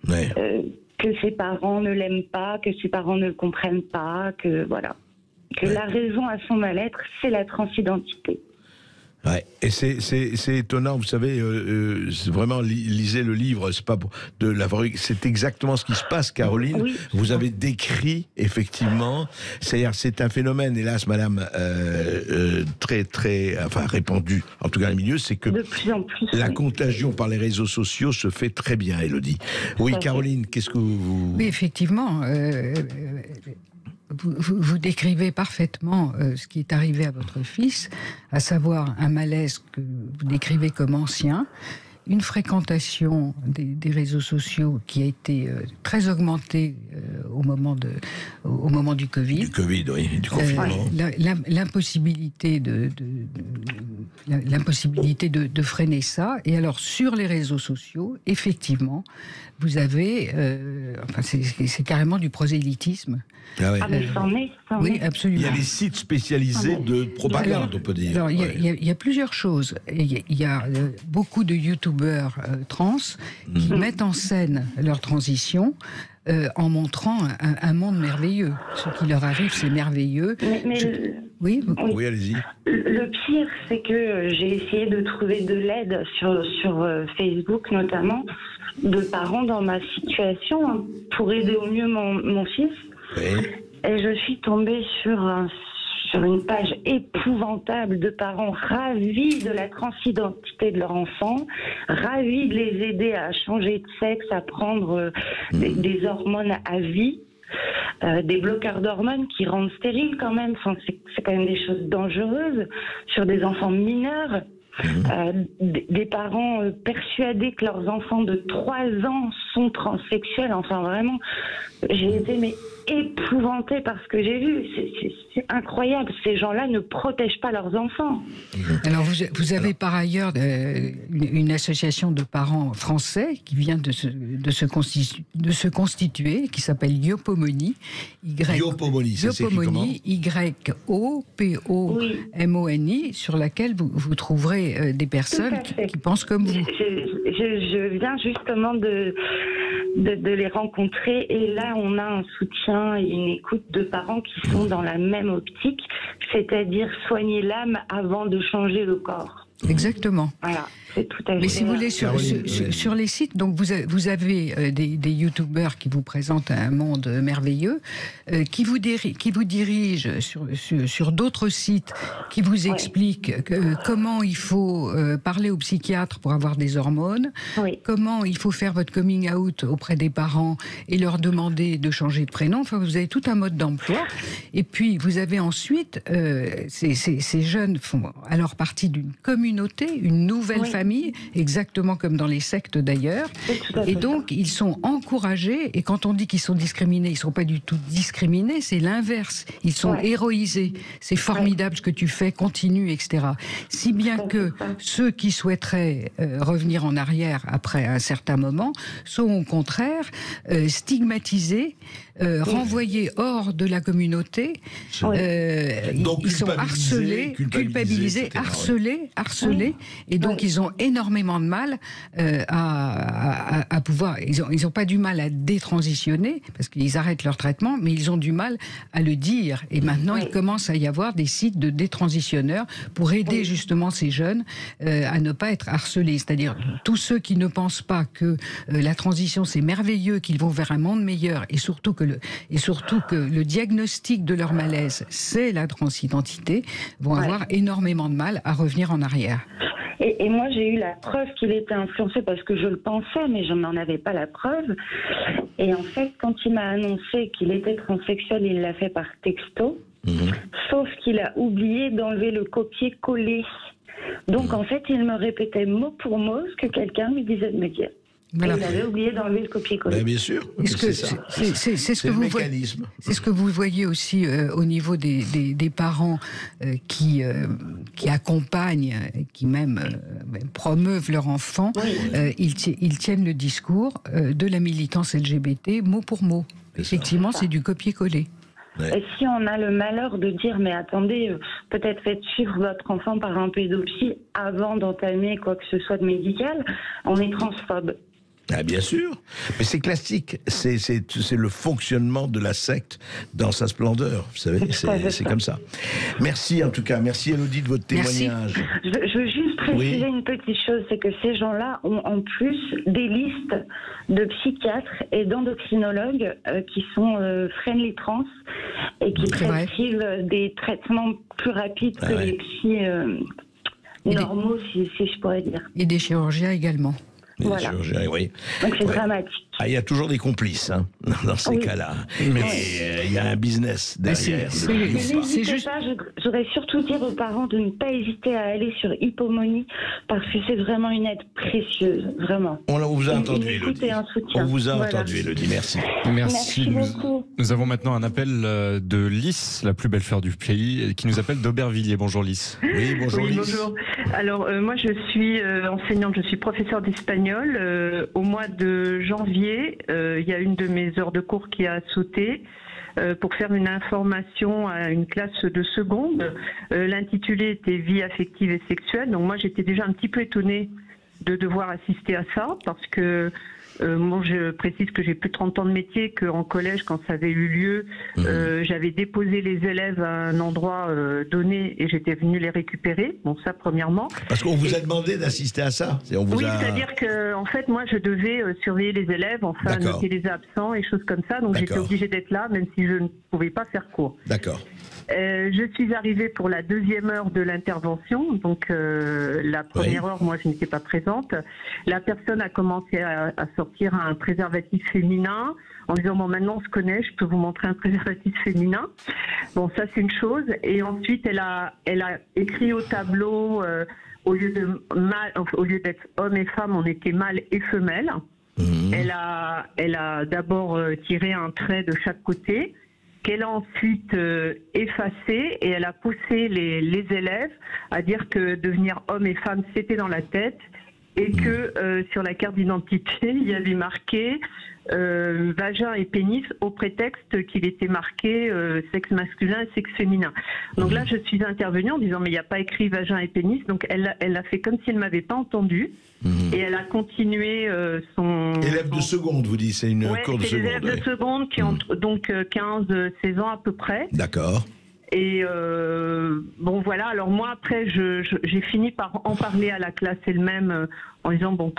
que ses parents ne l'aiment pas, que ses parents ne le comprennent pas, que voilà. Que la raison à son mal-être, c'est la transidentité. Ouais. Et c'est étonnant, vous savez, c'est vraiment, lisez le livre, c'est pas de l'avoir eu, c'est exactement ce qui se passe, Caroline. Oui. Vous avez décrit, effectivement, c'est-à-dire, c'est un phénomène, hélas, madame, très, enfin, répandu, en tout cas dans les milieux, c'est que de plus en plus, la contagion par les réseaux sociaux se fait très bien, Elodie. Oui, Caroline, qu'est-ce que vous... Oui, effectivement. Vous décrivez parfaitement ce qui est arrivé à votre fils, à savoir un malaise que vous décrivez comme ancien, une fréquentation des réseaux sociaux qui a été très augmentée au moment du Covid. Du Covid, oui, du confinement. L'impossibilité de freiner ça. Et alors, sur les réseaux sociaux, effectivement, vous avez... enfin, c'est carrément du prosélytisme. Ah ouais. Ah, mais c'en est. Oui, absolument. Il y a des sites spécialisés de propagande, on peut dire. Alors, il y a plusieurs choses. Il y a beaucoup de youtubeurs trans qui mettent en scène leur transition en montrant un monde merveilleux. Ce qui leur arrive, c'est merveilleux. Oui, allez-y. Le pire, c'est que j'ai essayé de trouver de l'aide sur Facebook, notamment, de parents dans ma situation, hein, pour aider au mieux mon fils. Oui. Et je suis tombée sur une page épouvantable de parents ravis de la transidentité de leur enfant, ravis de les aider à changer de sexe, à prendre des hormones à vie, des bloqueurs d'hormones qui rendent stériles quand même. Enfin, c'est quand même des choses dangereuses sur des enfants mineurs. Des parents persuadés que leurs enfants de 3 ans sont transsexuels. Enfin, vraiment, j'ai été épouvantée par ce que j'ai vu. C'est incroyable. Ces gens-là ne protègent pas leurs enfants. Alors, vous avez par ailleurs une association de parents français qui vient de se constituer, qui s'appelle Yopomoni. Yopomoni, ça s'écrit comment ? Yopomoni, sur laquelle vous trouverez des personnes qui pensent comme vous. Je viens justement de les rencontrer, et là on a un soutien et une écoute de parents qui sont dans la même optique, c'est-à-dire soigner l'âme avant de changer le corps. Exactement. Voilà. c'est tout à fait. Mais si vous voulez, sur les sites, donc vous avez des youtubeurs qui vous présentent un monde merveilleux, qui vous dirigent sur d'autres sites, qui vous expliquent comment il faut parler au psychiatre pour avoir des hormones, comment il faut faire votre coming out auprès des parents et leur demander de changer de prénom. Enfin, vous avez tout un mode d'emploi. Et puis, vous avez ensuite, ces jeunes font alors partie d'une communauté, une nouvelle famille, exactement comme dans les sectes d'ailleurs. Et donc, ils sont encouragés, et quand on dit qu'ils sont discriminés, ils ne sont pas du tout discriminés, c'est l'inverse. Ils sont héroïsés. C'est formidable ce que tu fais, continue, etc. Si bien que ceux qui souhaiteraient revenir en arrière après un certain moment sont au contraire stigmatisés, renvoyés hors de la communauté. Donc, ils sont harcelés, culpabilisés, harcelés, et donc ils ont énormément de mal à pouvoir. Ils n'ont pas du mal à détransitionner parce qu'ils arrêtent leur traitement, mais ils ont du mal à le dire. Et maintenant, il commence à y avoir des sites de détransitionneurs pour aider justement ces jeunes à ne pas être harcelés. C'est-à-dire tous ceux qui ne pensent pas que la transition c'est merveilleux, qu'ils vont vers un monde meilleur, et surtout que le diagnostic de leur malaise c'est la transidentité, vont avoir énormément de mal à revenir en arrière. Et moi, j'ai eu la preuve qu'il était influencé parce que je le pensais, mais je n'en avais pas la preuve. Et en fait, quand il m'a annoncé qu'il était transsexuel, il l'a fait par texto. Sauf qu'il a oublié d'enlever le copier-coller. Donc, en fait, il me répétait mot pour mot ce que quelqu'un lui disait de me dire. Voilà. Et il avait oublié d'enlever le copier-coller. Bien sûr, c'est ça. C'est ce que vous voyez. C'est ce que vous voyez aussi au niveau des parents qui accompagnent, qui même promeuvent leur enfant. Ils tiennent le discours de la militance LGBT mot pour mot. Effectivement, c'est du copier-coller. Et si on a le malheur de dire, mais attendez, peut-être faites suivre votre enfant par un pédopsie avant d'entamer quoi que ce soit de médical, on est transphobe. Ah, bien sûr, mais c'est classique, c'est le fonctionnement de la secte dans sa splendeur, vous savez, c'est comme ça. Merci en tout cas, merci Élodie de votre témoignage. Je veux juste préciser une petite chose, c'est que ces gens-là ont en plus des listes de psychiatres et d'endocrinologues qui sont friendly trans et qui prescrivent des traitements plus rapides que les psys normaux, si je pourrais dire. Et des chirurgiens également. Voilà. Donc c'est dramatique. Ah, il y a toujours des complices dans ces cas-là. Mais il y a un business derrière. J'aurais surtout dire aux parents de ne pas hésiter à aller sur Hippomonie parce que c'est vraiment une aide précieuse, vraiment. On vous a entendu, Élodie. On vous a entendu, Élodie. Merci. Merci beaucoup. Nous avons maintenant un appel de Lys, la plus belle fleur du pays, qui nous appelle d'Aubervilliers. Bonjour Lys. Oui, bonjour Lys. Bonjour. Alors moi je suis enseignante, je suis professeure d'espagnol. Au mois de janvier, il y a une de mes heures de cours qui a sauté pour faire une information à une classe de seconde. L'intitulé était vie affective et sexuelle. Donc moi j'étais déjà un petit peu étonnée de devoir assister à ça parce que moi je précise que j'ai plus de 30 ans de métier, qu'en collège quand ça avait eu lieu, j'avais déposé les élèves à un endroit donné et j'étais venue les récupérer. Bon, ça premièrement. Parce qu'on vous a demandé d'assister à ça. C'est-à-dire que en fait moi je devais surveiller les élèves, enfin noter les absents et choses comme ça, donc j'étais obligée d'être là même si je ne pouvais pas faire cours. D'accord. Je suis arrivée pour la deuxième heure de l'intervention, donc la première heure, moi je n'étais pas présente. La personne a commencé à sortir un préservatif féminin en disant bon maintenant on se connaît, je peux vous montrer un préservatif féminin. Bon ça c'est une chose, et ensuite elle a écrit au tableau au lieu d'être homme et femme, on était mâle et femelle. Elle a d'abord tiré un trait de chaque côté, qu'elle a ensuite effacé, et elle a poussé les élèves à dire que devenir homme et femme c'était dans la tête, et que sur la carte d'identité il y avait marqué vagin et pénis au prétexte qu'il était marqué sexe masculin et sexe féminin. Donc là je suis intervenue en disant mais il n'y a pas écrit vagin et pénis, donc elle a fait comme si elle ne m'avait pas entendu. Et elle a continué son... Élève de seconde, vous dites, c'est une cour de seconde. C'est des élèves de seconde qui ont donc 15-16 ans à peu près. D'accord. Et bon voilà, alors moi après j'ai fini par en parler à la classe elle-même en disant bon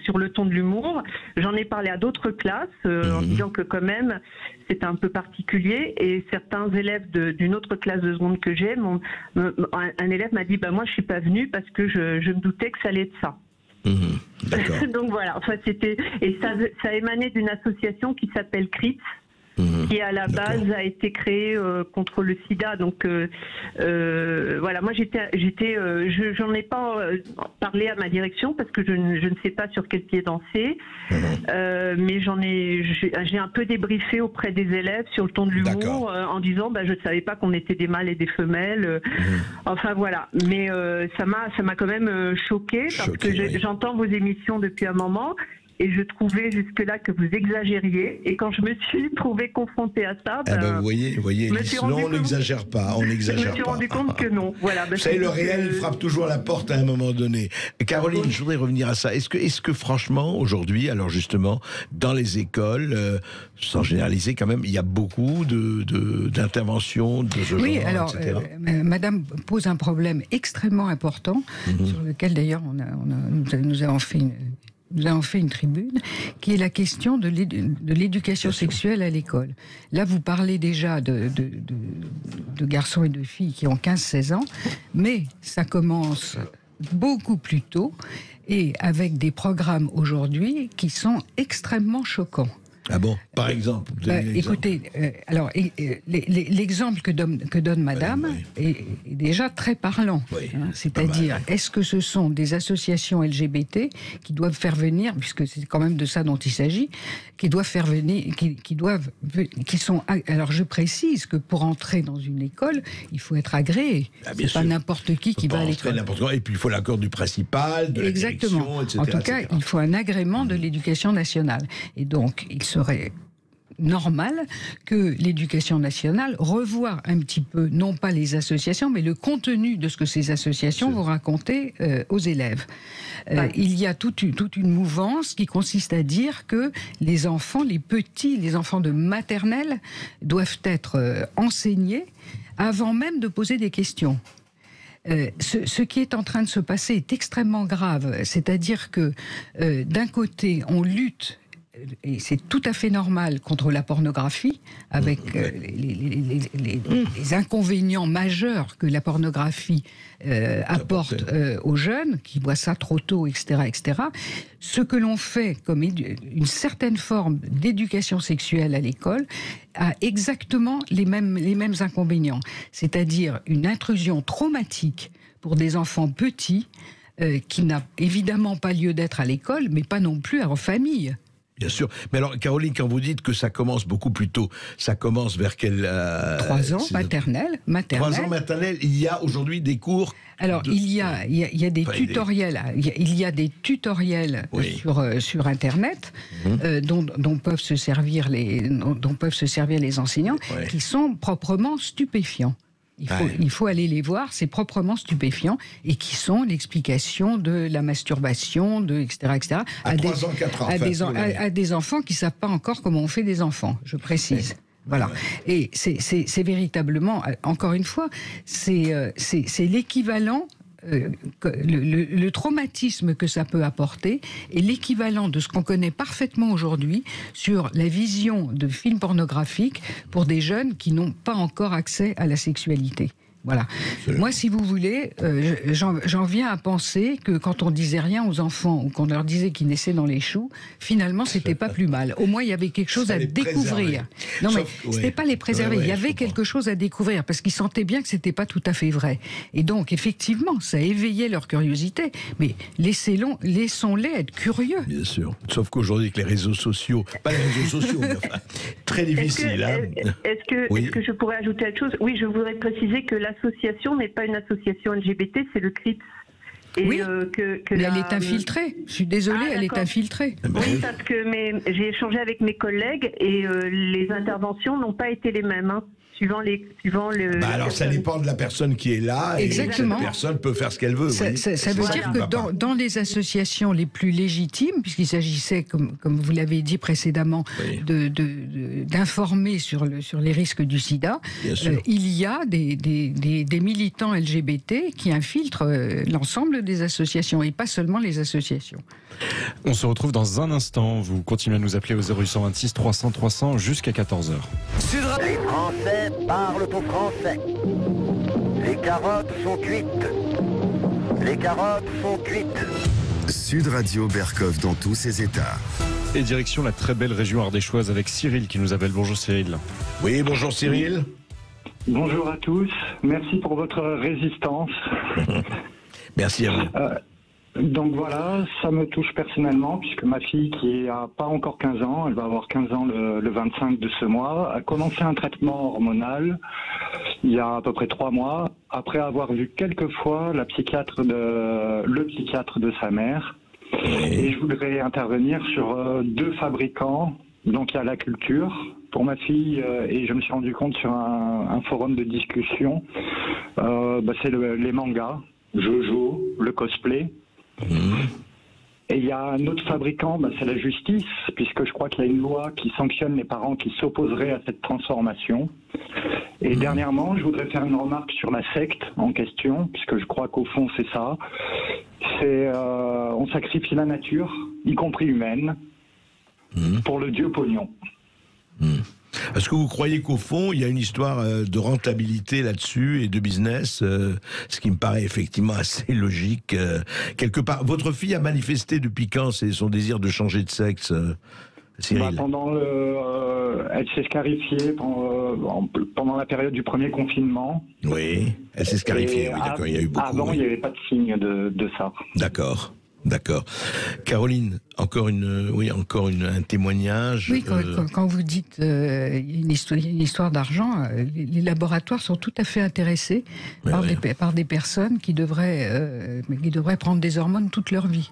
sur le ton de l'humour. J'en ai parlé à d'autres classes en disant que quand même c'était un peu particulier, et certains élèves d'une autre classe de seconde que j'ai, un élève m'a dit moi je suis pas venu parce que je me doutais que ça allait être ça. Donc voilà, enfin c'était, et ça émanait d'une association qui s'appelle CRIPS, qui à la base a été créée contre le sida. Donc voilà, moi j'en ai pas parlé à ma direction parce que je ne sais pas sur quel pied danser, mais j'ai un peu débriefé auprès des élèves sur le ton de l'humour en disant je ne savais pas qu'on était des mâles et des femelles. Enfin voilà, mais ça m'a quand même choquée parce que j'entends vos émissions depuis un moment. Et je trouvais jusque-là que vous exagériez. Et quand je me suis trouvée confrontée à ça... vous voyez, non, on n'exagère pas, Je me suis rendu compte que non. Voilà, vous savez, le réel, il frappe toujours à la porte à un moment donné. Caroline, je voudrais revenir à ça. Est-ce que franchement, aujourd'hui, alors justement, dans les écoles, sans généraliser quand même, il y a beaucoup d'interventions de ce genre, alors, etc. Madame pose un problème extrêmement important, sur lequel d'ailleurs nous avons fait une tribune, qui est la question de l'éducation sexuelle à l'école. Là, vous parlez déjà de garçons et de filles qui ont 15-16 ans, mais ça commence beaucoup plus tôt et avec des programmes aujourd'hui qui sont extrêmement choquants. Ah bon, par exemple écoutez, alors l'exemple que donne Madame est déjà très parlant. C'est-à-dire, est-ce que ce sont des associations LGBT qui doivent faire venir, puisque c'est quand même de ça dont il s'agit, qui doivent faire venir, qui sont. Alors je précise que pour entrer dans une école, il faut être agréé. C'est pas n'importe qui va à l'école. Et puis il faut l'accord du principal, de la direction, etc. En tout cas, il faut un agrément de l'éducation nationale. Et donc, il serait normal que l'éducation nationale revoie un petit peu, non pas les associations, mais le contenu de ce que ces associations vont raconter aux élèves. Il y a toute une mouvance qui consiste à dire que les enfants, les enfants de maternelle, doivent être enseignés avant même de poser des questions. Ce qui est en train de se passer est extrêmement grave. C'est-à-dire que d'un côté, on lutte, et c'est tout à fait normal, contre la pornographie, avec les inconvénients majeurs que la pornographie apporte aux jeunes, qui voient ça trop tôt, etc., etc. Ce que l'on fait comme une certaine forme d'éducation sexuelle à l'école a exactement les mêmes inconvénients. C'est-à-dire une intrusion traumatique pour des enfants petits, qui n'a évidemment pas lieu d'être à l'école, mais pas non plus en famille. Bien sûr. Mais alors, Caroline, quand vous dites que ça commence beaucoup plus tôt, ça commence vers quel... 3 ans, maternelle. 3 ans maternelle, il y a aujourd'hui des cours... Alors, il y a des tutoriels, il y a des tutoriels sur Internet dont peuvent se servir les enseignants, qui sont proprement stupéfiants. Il faut aller les voir, c'est proprement stupéfiant, et qui sont l'explication de la masturbation, etc., etc. À 3 ans, 4 ans. À des enfants qui ne savent pas encore comment on fait des enfants, je précise. Voilà. Et c'est véritablement, encore une fois, c'est l'équivalent. Le traumatisme que ça peut apporter est l'équivalent de ce qu'on connaît parfaitement aujourd'hui sur la vision de films pornographiques pour des jeunes qui n'ont pas encore accès à la sexualité. Voilà. Moi, si vous voulez, j'en viens à penser que quand on disait rien aux enfants ou qu'on leur disait qu'ils naissaient dans les choux, finalement, c'était pas plus mal. Au moins, il y avait quelque chose à découvrir. Non, mais c'était pas les préserver. Il y avait quelque chose à découvrir parce qu'ils sentaient bien que c'était pas tout à fait vrai. Et donc, effectivement, ça éveillait leur curiosité. Mais laissons-les être curieux. Bien sûr. Sauf qu'aujourd'hui, avec les réseaux sociaux, pas les réseaux sociaux, mais enfin, très difficile. Est-ce que je pourrais ajouter quelque chose ? Oui, je voudrais préciser que l'association n'est pas une association LGBT, c'est le CRIPS. Et oui, mais elle est infiltrée. Je suis désolée, elle est infiltrée. Oui, parce que j'ai échangé avec mes collègues et les interventions n'ont pas été les mêmes suivant le. Alors ça dépend de la personne qui est là. Exactement. Et cette personne peut faire ce qu'elle veut. Ça veut dire que dans les associations les plus légitimes, puisqu'il s'agissait, comme vous l'avez dit précédemment, d'informer sur les risques du sida, il y a des militants LGBT qui infiltrent l'ensemble des associations et pas seulement les associations. On se retrouve dans un instant. Vous continuez à nous appeler au 0826 300 300 jusqu'à 14h. Les Français parlent au français. Les carottes sont cuites. Les carottes sont cuites. Sud Radio Berkov dans tous ses états. Et direction la très belle région ardéchoise avec Cyril qui nous appelle. Bonjour Cyril. Oui, bonjour Cyril. Bonjour à tous. Merci pour votre résistance. Merci à vous. Donc voilà, ça me touche personnellement puisque ma fille qui a pas encore 15 ans, elle va avoir 15 ans le 25 de ce mois, a commencé un traitement hormonal il y a à peu près 3 mois après avoir vu quelques fois le psychiatre de sa mère. Et je voudrais intervenir sur 2 fabricants. Donc il y a la culture pour ma fille et je me suis rendu compte sur un forum de discussion, c'est les mangas, Jojo, le cosplay. Et il y a un autre fabricant, c'est la justice, puisque je crois qu'il y a une loi qui sanctionne les parents qui s'opposeraient à cette transformation. Et dernièrement, je voudrais faire une remarque sur la secte en question, puisque je crois qu'au fond c'est ça. On sacrifie la nature, y compris humaine, pour le dieu pognon. Est-ce que vous croyez qu'au fond, il y a une histoire de rentabilité là-dessus et de business, ce qui me paraît effectivement assez logique quelque part. Votre fille a manifesté depuis quand son désir de changer de sexe, Cyril? Elle s'est scarifiée pendant la période du premier confinement. Oui, elle s'est scarifiée, oui, d'accord, il y a eu beaucoup. Avant, il n'y avait pas de signe de ça. D'accord. Caroline, encore un témoignage. Oui, quand vous dites une histoire d'argent, les laboratoires sont tout à fait intéressés par des personnes qui devraient prendre des hormones toute leur vie.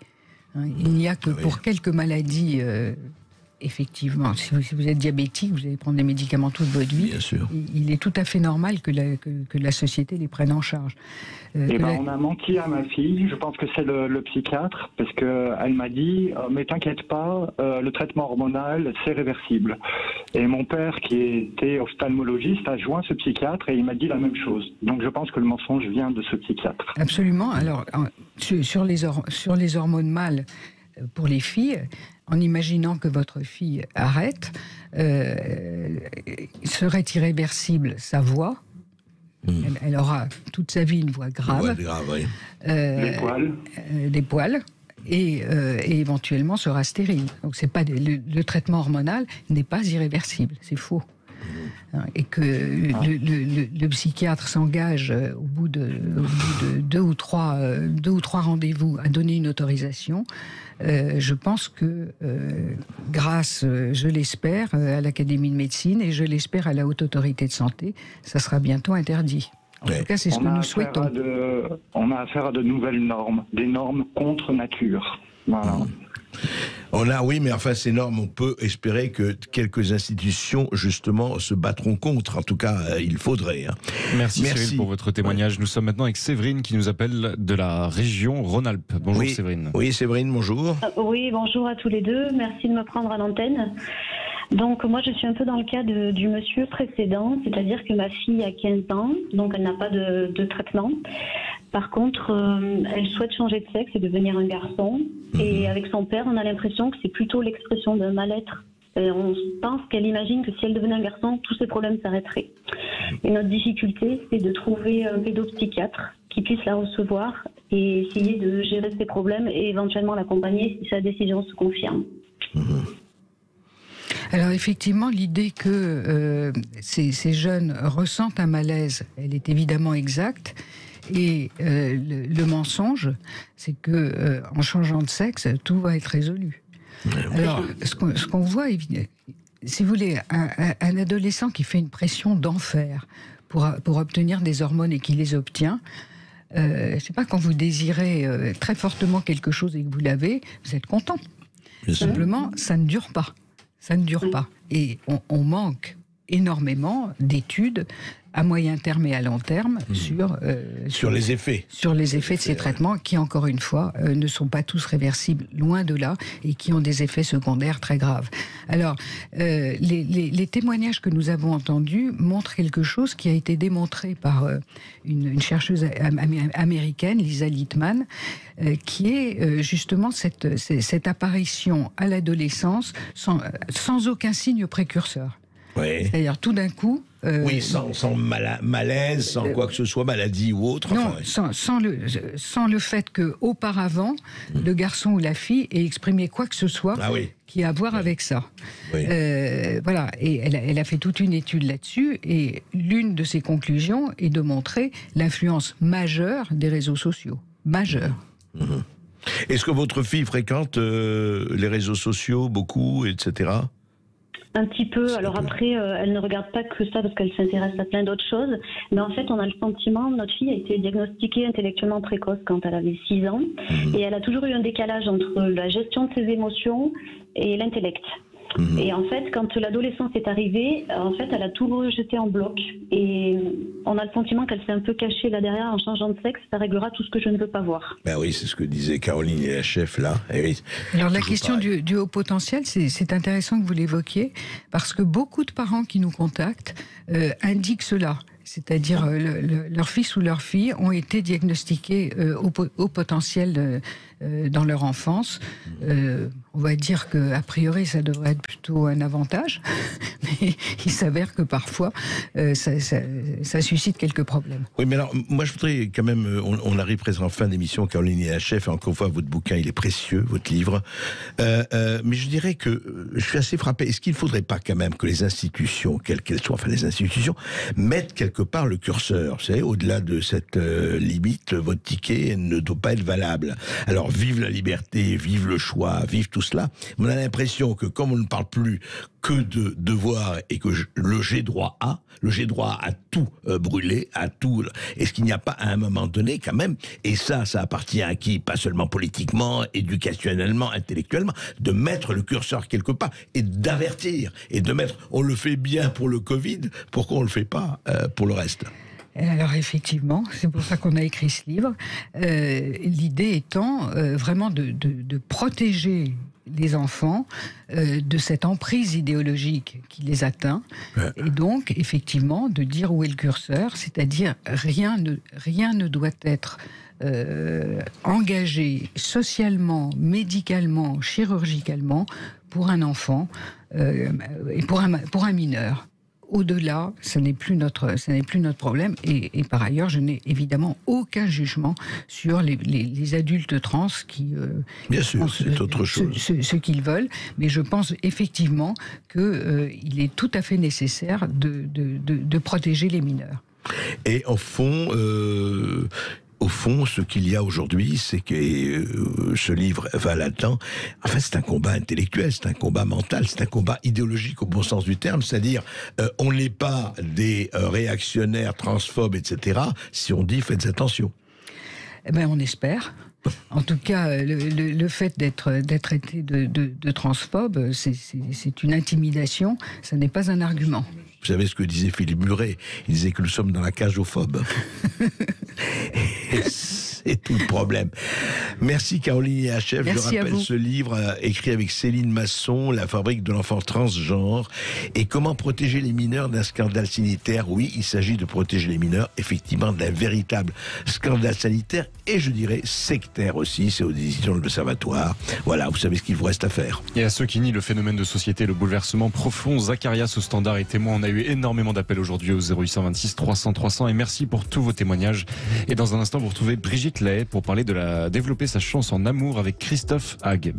Il n'y a que pour quelques maladies. Effectivement, si vous êtes diabétique, vous allez prendre des médicaments toute votre vie. Bien sûr. Il est tout à fait normal que la société les prenne en charge. On a menti à ma fille. Je pense que c'est le psychiatre, parce qu'elle m'a dit mais t'inquiète pas, le traitement hormonal c'est réversible. Et mon père, qui était ophtalmologiste, a joint ce psychiatre et il m'a dit la même chose. Donc je pense que le mensonge vient de ce psychiatre. Absolument. Alors sur les hormones mâles pour les filles, en imaginant que votre fille arrête, serait irréversible sa voix. Elle aura toute sa vie une voix grave. Des poils. Et éventuellement sera stérile. Donc c'est pas le traitement hormonal n'est pas irréversible, c'est faux. Et que le psychiatre s'engage au bout de 2 ou 3 rendez-vous à donner une autorisation. Je pense que grâce, je l'espère, à l'Académie de médecine et je l'espère à la Haute Autorité de Santé, ça sera bientôt interdit. En tout cas, c'est ce que nous souhaitons. On a affaire à de nouvelles normes, des normes contre nature. Voilà. Oui, mais enfin, ces normes, on peut espérer que quelques institutions, justement, se battront contre. En tout cas, il faudrait. Merci Cyril pour votre témoignage. Nous sommes maintenant avec Séverine qui nous appelle de la région Rhône-Alpes. Bonjour Séverine. Oui, Séverine, bonjour. Oui, bonjour à tous les deux. Merci de me prendre à l'antenne. Donc moi je suis un peu dans le cas du monsieur précédent, c'est-à-dire que ma fille a 15 ans, donc elle n'a pas de traitement. Par contre, elle souhaite changer de sexe et devenir un garçon. Et avec son père, on a l'impression que c'est plutôt l'expression d'un mal-être. Et on pense qu'elle imagine que si elle devenait un garçon, tous ses problèmes s'arrêteraient. Et notre difficulté, c'est de trouver un pédopsychiatre qui puisse la recevoir et essayer de gérer ses problèmes et éventuellement l'accompagner si sa décision se confirme. Alors effectivement, l'idée que ces jeunes ressentent un malaise, elle est évidemment exacte. Et le mensonge, c'est que en changeant de sexe, tout va être résolu. Alors, ce qu'on voit, si vous voulez, un adolescent qui fait une pression d'enfer pour obtenir des hormones et qui les obtient, je ne sais pas, quand vous désirez très fortement quelque chose et que vous l'avez, vous êtes content. Simplement, ça ne dure pas. Ça ne dure pas. Et on manque énormément d'études à moyen terme et à long terme sur les effets. Sur les effets de ces traitements qui, encore une fois, ne sont pas tous réversibles, loin de là, et qui ont des effets secondaires très graves. Alors, les témoignages que nous avons entendus montrent quelque chose qui a été démontré par une chercheuse américaine, Lisa Littman, qui est justement cette apparition à l'adolescence sans aucun signe précurseur. Oui. C'est-à-dire tout d'un coup... oui, sans malaise, sans quoi que ce soit, maladie ou autre. Non, enfin, sans le fait qu'auparavant, le garçon ou la fille ait exprimé quoi que ce soit qui a à voir avec ça. Oui. Voilà, et elle a fait toute une étude là-dessus, et l'une de ses conclusions est de montrer l'influence majeure des réseaux sociaux. Majeure. Mmh. Est-ce que votre fille fréquente les réseaux sociaux, beaucoup, etc. Un petit peu. Alors après, elle ne regarde pas que ça parce qu'elle s'intéresse à plein d'autres choses. Mais en fait, on a le sentiment, notre fille a été diagnostiquée intellectuellement précoce quand elle avait 6 ans. Et elle a toujours eu un décalage entre la gestion de ses émotions et l'intellect. Et en fait, quand l'adolescence est arrivée, en fait, elle a tout rejeté en bloc. Et on a le sentiment qu'elle s'est un peu cachée là derrière en changeant de sexe. Ça réglera tout ce que je ne veux pas voir. Ben oui, c'est ce que disait Caroline et la chef là. Et oui, alors la question du haut potentiel, c'est intéressant que vous l'évoquiez, parce que beaucoup de parents qui nous contactent indiquent cela. C'est-à-dire leur fils ou leur fille ont été diagnostiqués au potentiel dans leur enfance. On va dire qu'a priori, ça devrait être plutôt un avantage, mais il s'avère que parfois, ça suscite quelques problèmes. Oui, mais alors, moi, je voudrais quand même... On arrive presque en fin d'émission, Caroline et la chef, et encore une fois, votre bouquin, il est précieux, votre livre. Mais je dirais que je suis assez frappé. Est-ce qu'il ne faudrait pas quand même que les institutions, quelles qu'elles soient, enfin les institutions, mettent quelque part le curseur, vous savez, au-delà de cette limite, votre ticket ne doit pas être valable. Alors, vive la liberté, vive le choix, vive tout cela. On a l'impression que comme on ne parle plus que de devoir et que le j'ai droit à tout brûler, à tout. Est-ce qu'il n'y a pas à un moment donné quand même, et ça appartient à qui, pas seulement politiquement, éducationnellement, intellectuellement, de mettre le curseur quelque part et d'avertir et de mettre, on le fait bien pour le Covid, pourquoi on le fait pas pour le reste? Alors effectivement, c'est pour ça qu'on a écrit ce livre. L'idée étant vraiment de protéger les enfants de cette emprise idéologique qui les atteint, et donc effectivement de dire où est le curseur, c'est-à-dire rien ne doit être engagé socialement, médicalement, chirurgicalement pour un enfant et pour un mineur. Au-delà, ce n'est plus notre problème. Et par ailleurs, je n'ai évidemment aucun jugement sur les adultes trans qui bien sûr, c'est autre chose. Ce qu'ils veulent. Mais je pense effectivement qu'il est tout à fait nécessaire de protéger les mineurs. Et au fond, ce qu'il y a aujourd'hui, c'est que ce livre va là-dedans. Enfin, c'est un combat intellectuel, c'est un combat mental, c'est un combat idéologique au bon sens du terme. C'est-à-dire, on n'est pas des réactionnaires, transphobes, etc. si on dit faites attention. Eh ben, on espère. En tout cas, le fait d'être traité de transphobe, c'est une intimidation. Ça n'est pas un argument. Vous savez ce que disait Philippe Muret? Il disait que nous sommes dans la cage aux phobes. C'est tout le problème. Merci Caroline et Hachef. Je rappelle ce livre écrit avec Céline Masson, La fabrique de l'enfant transgenre, et comment protéger les mineurs d'un scandale sanitaire. Oui, il s'agit de protéger les mineurs, effectivement, d'un véritable scandale sanitaire, et je dirais sectaire aussi. C'est aux éditions de l'Observatoire. Voilà, vous savez ce qu'il vous reste à faire. Et à ceux qui nient le phénomène de société, le bouleversement profond, Zacharias au standard est témoin. On a eu énormément d'appels aujourd'hui au 0826 300 300, et merci pour tous vos témoignages. Et dans un instant, vous retrouvez Brigitte Lahaye pour parler de développer sa chance en amour avec Christophe Hague.